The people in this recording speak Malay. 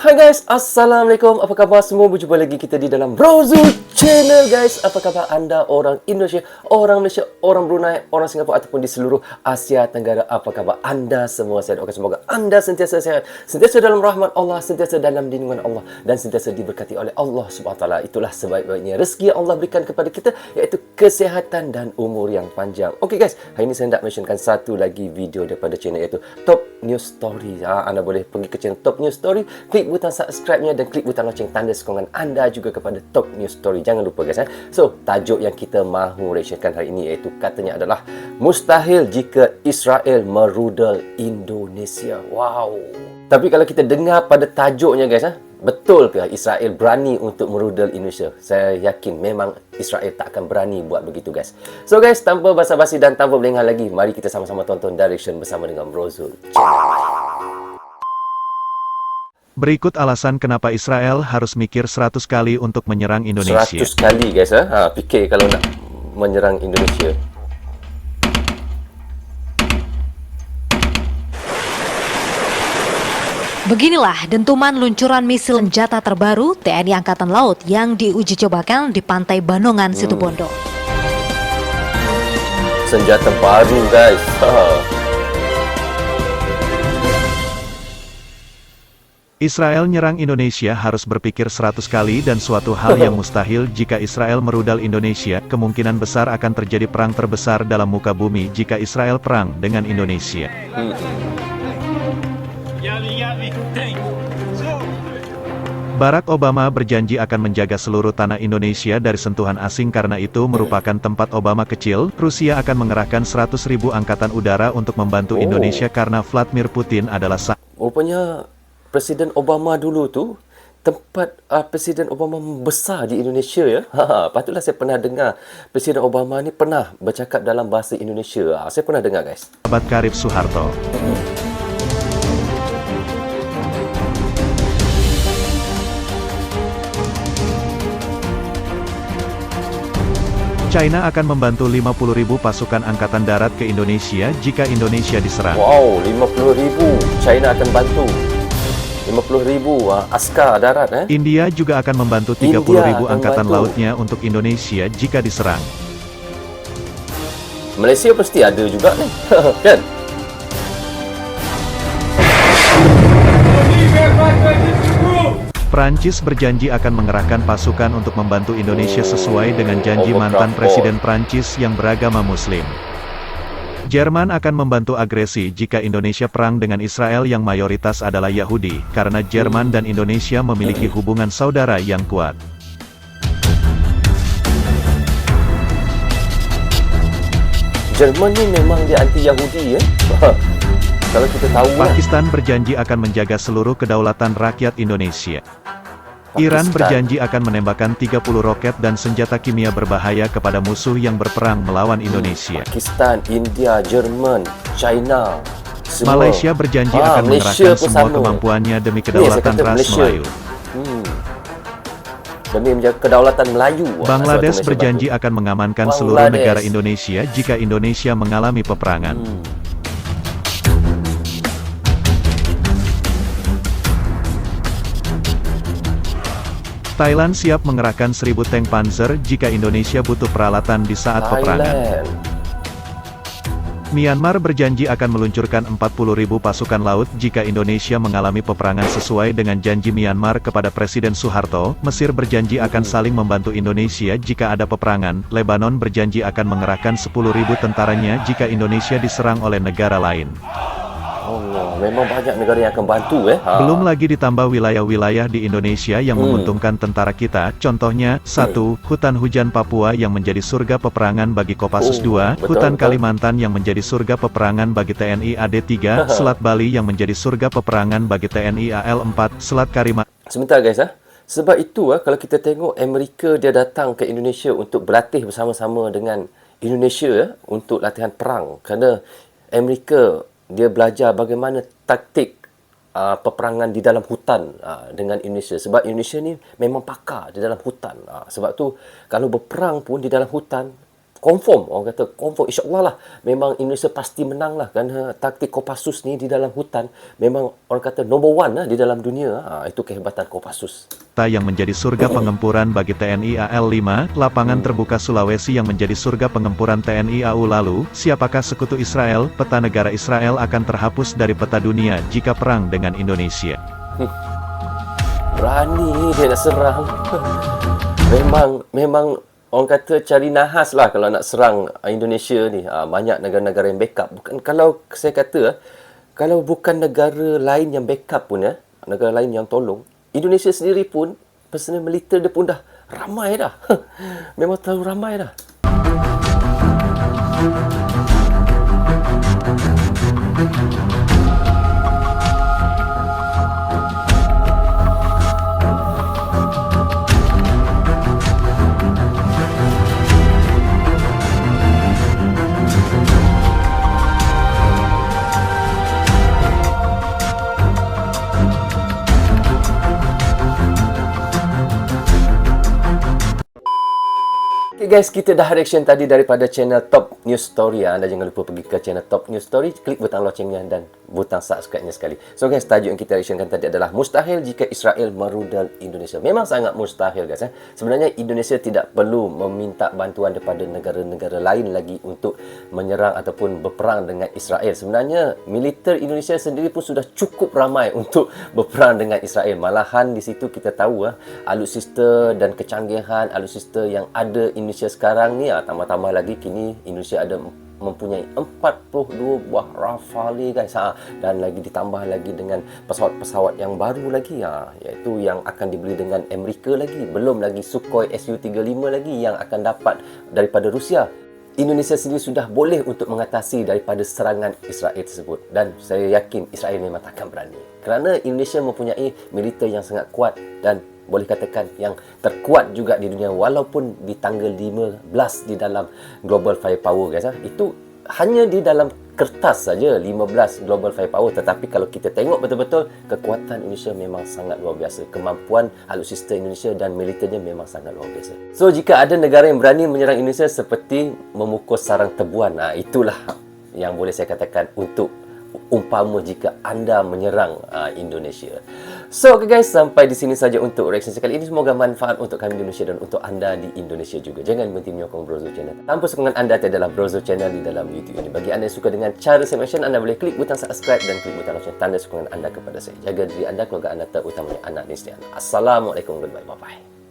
Hai guys, Assalamualaikum. Apa khabar semua? Berjumpa lagi kita di dalam Brozul Channel guys. Apa khabar anda orang Indonesia, orang Malaysia, orang Brunei, orang Singapura ataupun di seluruh Asia Tenggara? Apa khabar anda semua? Saya doakan semoga anda sentiasa sehat, sentiasa dalam rahmat Allah, sentiasa dalam lindungan Allah dan sentiasa diberkati oleh Allah SWT. Itulah sebaik-baiknya rezeki yang Allah berikan kepada kita, iaitu kesihatan dan umur yang panjang. Okey guys, hari ini saya nak mentionkan satu lagi video daripada channel, iaitu Top News Story. Anda boleh pergi ke channel Top News Story, klik butang subscribe-nya dan klik butang loceng tanda sokongan anda juga kepada Top News Story. Jangan lupa guys. So, tajuk yang kita mahu reaksikan hari ini iaitu katanya adalah mustahil jika Israel merudal Indonesia. Wow. Tapi kalau kita dengar pada tajuknya guys, betul ke Israel berani untuk merudal Indonesia? Saya yakin memang Israel tak akan berani buat begitu guys. So guys, tanpa basa-basi dan tanpa berlengah lagi, mari kita sama-sama tonton Direction bersama dengan Brozul. Berikut alasan kenapa Israel harus mikir 100 kali untuk menyerang Indonesia. 100 kali guys, fikir kalau nak menyerang Indonesia. Beginilah dentuman luncuran misil senjata terbaru TNI Angkatan Laut yang diuji cobakan di Pantai Banongan, Situbondo. Senjata baru guys. Israel nyerang Indonesia harus berpikir 100 kali dan suatu hal yang mustahil jika Israel merudal Indonesia. Kemungkinan besar akan terjadi perang terbesar dalam muka bumi jika Israel perang dengan Indonesia. Barack Obama berjanji akan menjaga seluruh tanah Indonesia dari sentuhan asing, karena itu merupakan tempat Obama kecil. Rusia akan mengerahkan 100.000 angkatan udara untuk membantu Indonesia karena Vladimir Putin adalah Rupanya Presiden Obama dulu tu tempat Presiden Obama besar di Indonesia ya. Patutlah saya pernah dengar Presiden Obama ni pernah bercakap dalam bahasa Indonesia. Saya pernah dengar guys. sahabat karib Soeharto. China akan membantu 50.000 pasukan angkatan darat ke Indonesia jika Indonesia diserang. Wow, 50.000 China akan bantu. 50.000 askar darat India juga akan membantu 30.000 angkatan lautnya untuk Indonesia jika diserang. Malaysia pasti ada juga nih. Kan? Prancis berjanji akan mengerahkan pasukan untuk membantu Indonesia sesuai dengan janji mantan Presiden Prancis yang beragama Muslim. Jerman akan membantu agresi jika Indonesia perang dengan Israel yang mayoritas adalah Yahudi, karena Jerman dan Indonesia memiliki hubungan saudara yang kuat. Jerman ni memang dia anti-Yahudi ya. Kalau kita tahu Pakistan berjanji akan menjaga seluruh kedaulatan rakyat Indonesia. Iran berjanji akan menembakkan 30 roket dan senjata kimia berbahaya kepada musuh yang berperang melawan Indonesia. Pakistan, India, Jerman, China, semua. Malaysia berjanji akan mengerahkan semua kemampuannya demi kedaulatan ras Melayu. Demi menjaga kedaulatan Melayu. Bangladesh berjanji akan mengamankan seluruh negara Indonesia jika Indonesia mengalami peperangan. Thailand siap mengerahkan 1.000 tank Panzer jika Indonesia butuh peralatan di saat peperangan. Myanmar berjanji akan meluncurkan 40.000 pasukan laut jika Indonesia mengalami peperangan sesuai dengan janji Myanmar kepada Presiden Soeharto. Mesir berjanji akan saling membantu Indonesia jika ada peperangan. Lebanon berjanji akan mengerahkan 10.000 tentaranya jika Indonesia diserang oleh negara lain. Allah, memang banyak negara yang akan bantu Belum lagi ditambah wilayah-wilayah di Indonesia yang menguntungkan tentara kita. Contohnya, 1. Hutan hujan Papua yang menjadi surga peperangan bagi Kopassus 2, hutan Kalimantan yang menjadi surga peperangan bagi TNI AD 3, Selat Bali yang menjadi surga peperangan bagi TNI AL 4, Selat Karimantan. Sebentar guys Sebab itu kalau kita tengok Amerika dia datang ke Indonesia untuk berlatih bersama-sama dengan Indonesia untuk latihan perang, kerana Amerika dia belajar bagaimana taktik peperangan di dalam hutan dengan Indonesia. Sebab Indonesia ni memang pakar di dalam hutan. Sebab tu kalau berperang pun di dalam hutan, confirm, orang kata confirm, insyaAllah lah, memang Indonesia pasti menang lah, kerana taktik Kopassus ni di dalam hutan, memang orang kata number one lah di dalam dunia. Itu kehebatan Kopassus. Yang menjadi surga pengempuran bagi TNI AL-5, lapangan terbuka Sulawesi yang menjadi surga pengempuran TNI AU lalu, siapakah sekutu Israel? Peta negara Israel akan terhapus dari peta dunia jika perang dengan Indonesia. Berani dia nak serang. memang orang kata cari nahas lah kalau nak serang Indonesia ni. Banyak negara-negara yang backup. Bukan, kalau saya kata, kalau bukan negara lain yang backup pun, negara lain yang tolong, Indonesia sendiri pun, personal militer dia pun dah ramai dah. Memang terlalu ramai dah. Okay guys, kita dah reaction tadi daripada channel Top News Story. Anda jangan lupa pergi ke channel Top News Story, klik butang loncengnya dan butang subscribe-nya sekali. So guys, tajuk yang kita reactionkan tadi adalah mustahil jika Israel merudal Indonesia. Memang sangat mustahil guys. Sebenarnya Indonesia tidak perlu meminta bantuan daripada negara-negara lain lagi untuk menyerang ataupun berperang dengan Israel. Sebenarnya militer Indonesia sendiri pun sudah cukup ramai untuk berperang dengan Israel. Malahan di situ kita tahu alutsista dan kecanggihan alutsista yang ada Indonesia sekarang ni, tambah-tambah lagi kini Indonesia ada mempunyai 42 buah Rafale guys, dan lagi ditambah lagi dengan pesawat-pesawat yang baru lagi, iaitu yang akan dibeli dengan Amerika lagi, belum lagi Sukhoi Su-35 lagi yang akan dapat daripada Rusia. Indonesia sendiri sudah boleh untuk mengatasi daripada serangan Israel tersebut, dan saya yakin Israel memang takkan berani kerana Indonesia mempunyai militer yang sangat kuat dan boleh katakan yang terkuat juga di dunia, walaupun di tanggal 15 di dalam Global Firepower guys. Itu hanya di dalam kertas saja 15 Global Firepower, tetapi kalau kita tengok betul-betul, kekuatan Indonesia memang sangat luar biasa. Kemampuan alutsista Indonesia dan militernya memang sangat luar biasa. So jika ada negara yang berani menyerang Indonesia seperti memukul sarang tebuan, itulah yang boleh saya katakan untuk umpama jika anda menyerang Indonesia. So okay guys, sampai di sini saja untuk reaction sekali ini. Semoga manfaat untuk kami di Indonesia dan untuk anda di Indonesia juga. Jangan berhenti menyokong Brozo Channel. Tanpa sokongan anda tiadalah Brozo Channel di dalam YouTube ini. Bagi anda yang suka dengan cara saya mention, anda boleh klik butang subscribe dan klik butang lonceng, tanda sokongan anda kepada saya. Jaga diri anda, keluarga anda, terutamanya anak dan isteri anda. Assalamualaikum warahmatullahi wabarakatuh. Bye-bye.